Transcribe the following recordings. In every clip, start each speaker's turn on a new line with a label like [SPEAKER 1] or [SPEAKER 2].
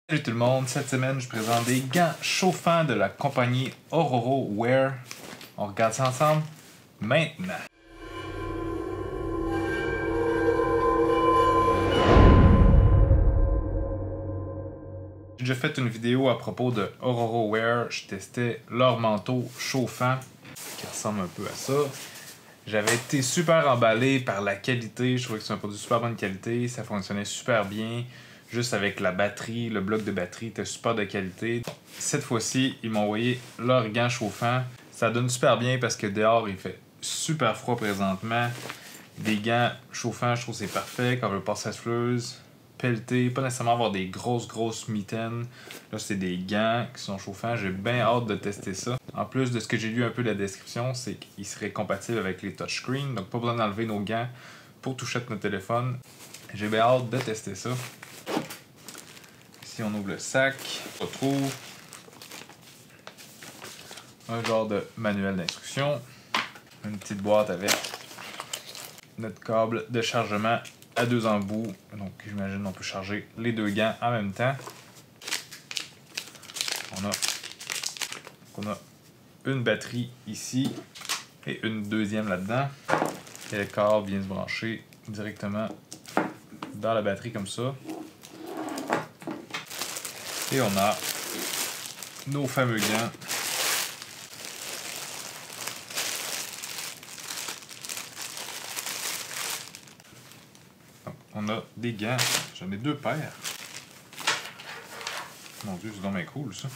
[SPEAKER 1] Salut tout le monde, cette semaine je présente des gants chauffants de la compagnie Ororo Wear. On regarde ça ensemble maintenant. J'ai déjà fait une vidéo à propos de Ororo Wear. Je testais leur manteau chauffant qui ressemble un peu à ça. J'avais été super emballé par la qualité. Je trouvais que c'est un produit de super bonne qualité. Ça fonctionnait super bien. Juste avec la batterie, le bloc de batterie était super de qualité. Cette fois-ci, ils m'ont envoyé leur gant chauffant. Ça donne super bien parce que dehors, il fait super froid présentement. Des gants chauffants, je trouve que c'est parfait. Quand on veut passer à souffleuse, pelleter, pas nécessairement avoir des grosses mitaines. Là, c'est des gants qui sont chauffants. J'ai bien hâte de tester ça. En plus de ce que j'ai lu un peu de la description, c'est qu'ils seraient compatibles avec les touchscreens. Donc, pas besoin d'enlever nos gants pour toucher notre téléphone. J'ai bien hâte de tester ça. Ici, on ouvre le sac. On retrouve un genre de manuel d'instruction. Une petite boîte avec notre câble de chargement à deux embouts. Donc, j'imagine qu'on peut charger les deux gants en même temps. On a une batterie ici et une deuxième là-dedans. Et le câble vient se brancher directement dans la batterie comme ça. Et on a nos fameux gants. Donc, on a des gants. J'en ai deux paires. Mon Dieu, c'est vraiment cool ça.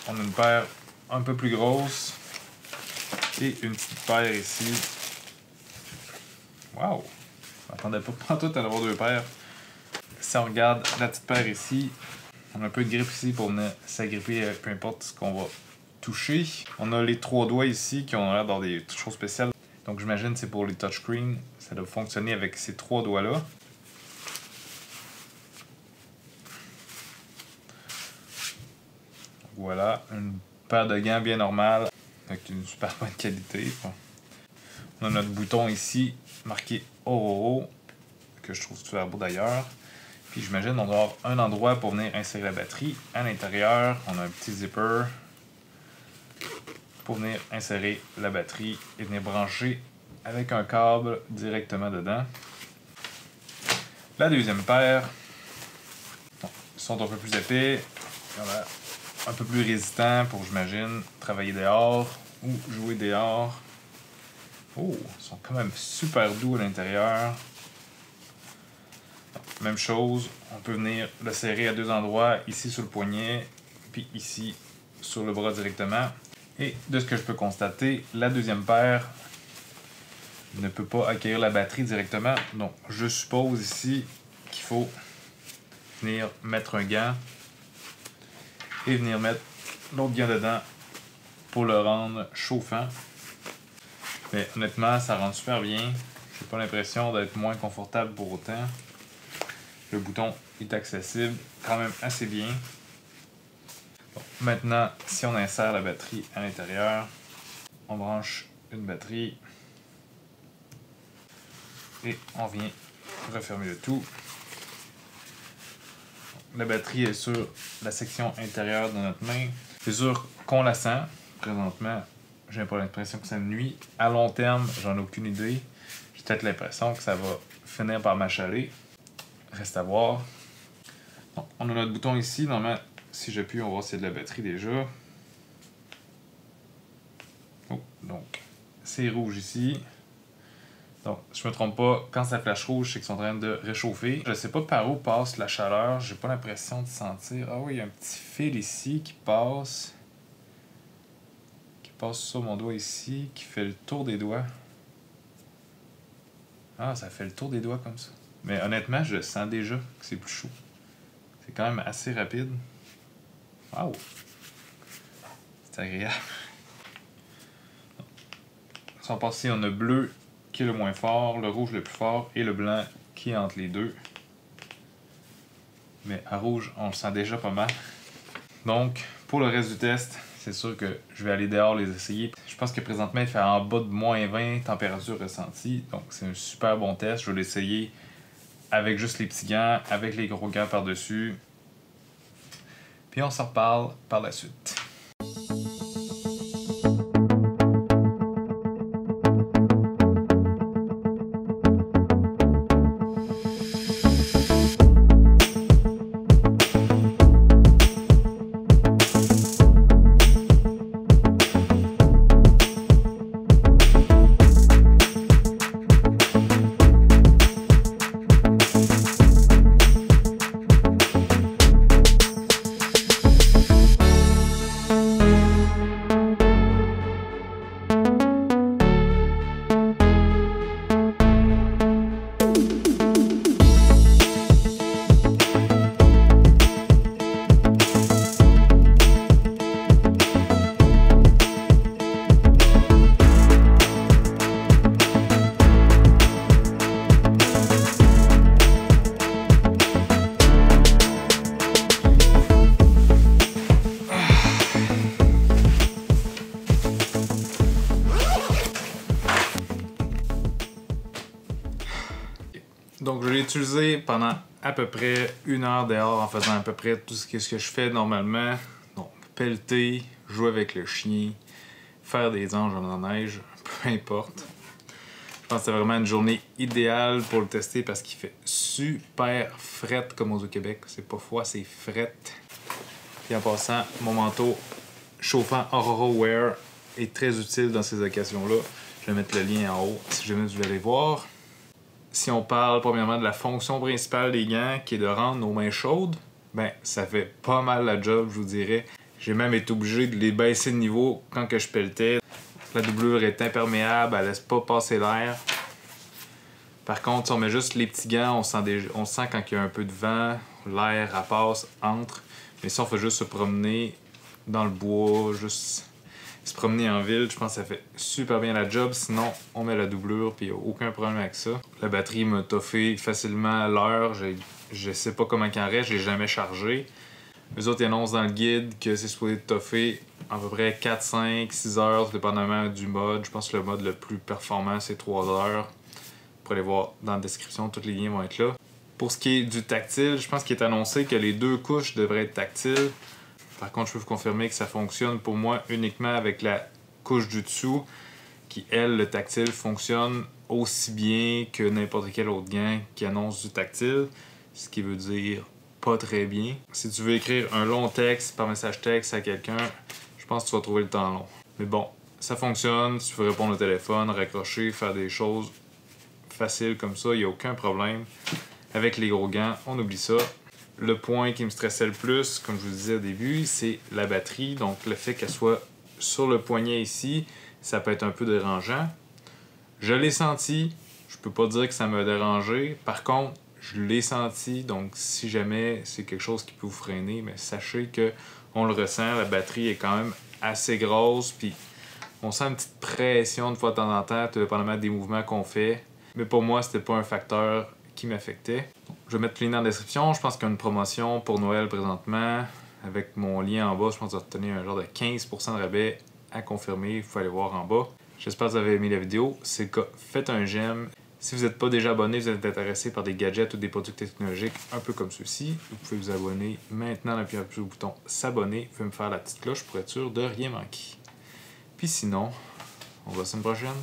[SPEAKER 1] On a une paire un peu plus grosse et une petite paire ici. Wow! Je m'attendais pas tout à avoir deux paires. Si on regarde la petite paire ici, on a un peu de grippe ici pour venir s'agripper peu importe ce qu'on va toucher. On a les trois doigts ici qui ont l'air d'avoir des choses spéciales. Donc j'imagine que c'est pour les touchscreens. Ça doit fonctionner avec ces trois doigts-là. Voilà, une paire de gants bien normale avec une super bonne qualité. On a notre bouton ici marqué Ororo, que je trouve super beau d'ailleurs. Puis j'imagine on doit avoir un endroit pour venir insérer la batterie. À l'intérieur, on a un petit zipper pour venir insérer la batterie et venir brancher avec un câble directement dedans. La deuxième paire, ils sont un peu plus épais, voilà, un peu plus résistants pour, j'imagine, travailler dehors ou jouer dehors. Oh, ils sont quand même super doux à l'intérieur. Même chose, on peut venir le serrer à deux endroits, ici sur le poignet, puis ici sur le bras directement. Et de ce que je peux constater, la deuxième paire ne peut pas accueillir la batterie directement. Donc, je suppose ici qu'il faut venir mettre un gant et venir mettre l'autre gant dedans pour le rendre chauffant. Mais honnêtement, ça rend super bien. J'ai pas l'impression d'être moins confortable pour autant. Le bouton est accessible quand même assez bien. Bon, maintenant, si on insère la batterie à l'intérieur, on branche une batterie et on vient refermer le tout. La batterie est sur la section intérieure de notre main. C'est sûr qu'on la sent. Présentement, j'ai pas l'impression que ça me nuit. À long terme, j'en ai aucune idée. J'ai peut-être l'impression que ça va finir par m'achaler. Reste à voir. Bon, on a notre bouton ici. Normalement, si j'appuie, on va voir s'il y a de la batterie déjà. Oh, donc, c'est rouge ici. Donc, si je me trompe pas, quand ça flash rouge, c'est qu'ils sont en train de réchauffer. Je sais pas par où passe la chaleur. J'ai pas l'impression de sentir. Ah oui, il y a un petit fil ici qui passe. Qui passe sur mon doigt ici, qui fait le tour des doigts. Ah, ça fait le tour des doigts comme ça. Mais honnêtement, je sens déjà que c'est plus chaud. C'est quand même assez rapide. Waouh! C'est agréable. Si on passe ici, on a bleu qui est le moins fort, le rouge le plus fort et le blanc qui est entre les deux. Mais à rouge, on le sent déjà pas mal. Donc, pour le reste du test, c'est sûr que je vais aller dehors les essayer. Je pense que présentement, il fait en bas de moins 20 température ressentie. Donc, c'est un super bon test. Je vais l'essayer avec juste les petits gants, avec les gros gants par-dessus. Puis on s'en reparle par la suite. Donc je l'ai utilisé pendant à peu près 1 heure dehors en faisant à peu près tout ce que je fais normalement. Donc pelleter, jouer avec le chien, faire des anges en neige, peu importe. Je pense que c'est vraiment une journée idéale pour le tester parce qu'il fait super fret comme au Québec. C'est pas froid, c'est fret. Et en passant, mon manteau chauffant Aurora Wear est très utile dans ces occasions-là. Je vais mettre le lien en haut si jamais vous voulez aller voir. Si on parle premièrement de la fonction principale des gants, qui est de rendre nos mains chaudes, ben ça fait pas mal la job, je vous dirais. J'ai même été obligé de les baisser de niveau quand que je pelletais. La doublure est imperméable, elle laisse pas passer l'air. Par contre, si on met juste les petits gants, on sent quand il y a un peu de vent, l'air passe, entre. Mais si on fait juste se promener dans le bois, juste se promener en ville, je pense que ça fait super bien la job. Sinon, on met la doublure, puis il n'y a aucun problème avec ça. La batterie m'a toffé facilement à l'heure. Je sais pas comment il en reste, je l'ai jamais chargé. Les autres ils annoncent dans le guide que c'est supposé toffer à peu près 4, 5, 6 heures, dépendamment du mode. Je pense que le mode le plus performant, c'est 3 heures. Vous pourrez aller voir dans la description, tous les liens vont être là. Pour ce qui est du tactile, je pense qu'il est annoncé que les 2 couches devraient être tactiles. Par contre, je peux vous confirmer que ça fonctionne pour moi uniquement avec la couche du dessous, qui, elle, le tactile, fonctionne aussi bien que n'importe quel autre gant qui annonce du tactile, ce qui veut dire pas très bien. Si tu veux écrire un long texte par message texte à quelqu'un, je pense que tu vas trouver le temps long. Mais bon, ça fonctionne, si tu veux répondre au téléphone, raccrocher, faire des choses faciles comme ça, il n'y a aucun problème. Avec les gros gants, on oublie ça. Le point qui me stressait le plus, comme je vous disais au début, c'est la batterie. Donc le fait qu'elle soit sur le poignet ici, ça peut être un peu dérangeant. Je l'ai senti, je peux pas dire que ça m'a dérangé. Par contre, je l'ai senti, donc si jamais c'est quelque chose qui peut vous freiner, mais sachez que on le ressent, la batterie est quand même assez grosse, puis on sent une petite pression de fois de temps en temps, tout dépendamment des mouvements qu'on fait. Mais pour moi, c'était pas un facteur qui m'affectait. Je vais mettre le lien dans la description. Je pense qu'il y a une promotion pour Noël présentement. Avec mon lien en bas, je pense que vous obtenez un genre de 15% de rabais à confirmer. Il faut aller voir en bas. J'espère que vous avez aimé la vidéo. Si c'est le cas, faites un j'aime. Si vous n'êtes pas déjà abonné, vous êtes intéressé par des gadgets ou des produits technologiques un peu comme ceux-ci, vous pouvez vous abonner maintenant en appuyant sur le bouton s'abonner. Vous pouvez me faire la petite cloche pour être sûr de rien manquer. Puis sinon, on se voit la semaine prochaine.